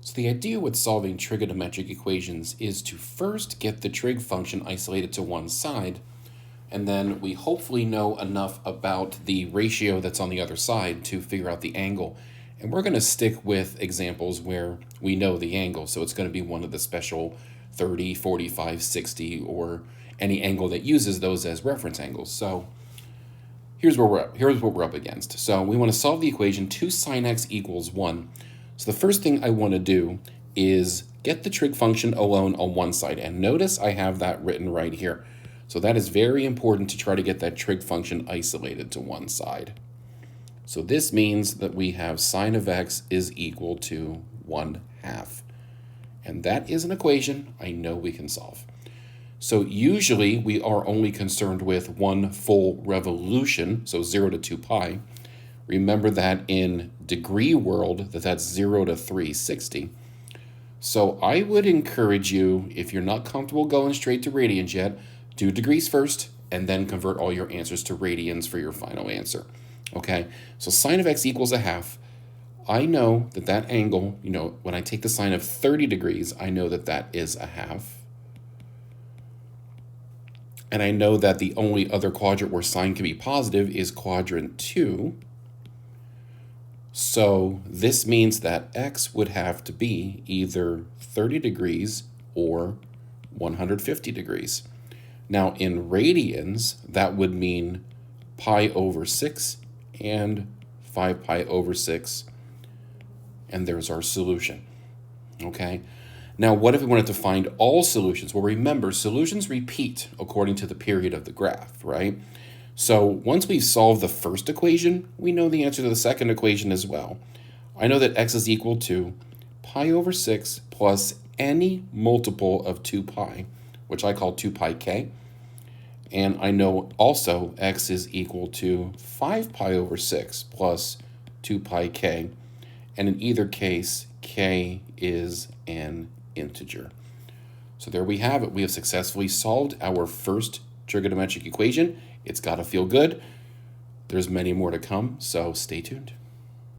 So the idea with solving trigonometric equations is to first get the trig function isolated to one side, and then we hopefully know enough about the ratio that's on the other side to figure out the angle. And we're going to stick with examples where we know the angle. So it's going to be one of the special 30, 45, 60, or any angle that uses those as reference angles. So here's what we're up against. So we want to solve the equation 2 sine x equals 1. So the first thing I want to do is get the trig function alone on one side. And notice I have that written right here. So that is very important to try to get that trig function isolated to one side. So this means that we have sine of x is equal to 1/2. And that is an equation I know we can solve. So usually we are only concerned with one full revolution, so 0 to 2 pi. Remember that in degree world, that's 0 to 360. So I would encourage you, if you're not comfortable going straight to radians yet, do degrees first and then convert all your answers to radians for your final answer. Okay, so sine of x equals 1/2. I know that that angle, when I take the sine of 30 degrees, I know that that is 1/2. And I know that the only other quadrant where sine can be positive is quadrant 2. So this means that x would have to be either 30 degrees or 150 degrees. Now in radians, that would mean pi over 6 and 5 pi over 6. And there's our solution. Okay? Now what if we wanted to find all solutions? Well, remember, solutions repeat according to the period of the graph, right? So once we've solved the first equation, we know the answer to the second equation as well. I know that x is equal to pi over 6 plus any multiple of 2 pi, which I call 2 pi k. And I know also x is equal to 5 pi over 6 plus 2 pi k. And in either case, k is an integer. So there we have it. We have successfully solved our first trigonometric equation. It's got to feel good. There's many more to come, so stay tuned.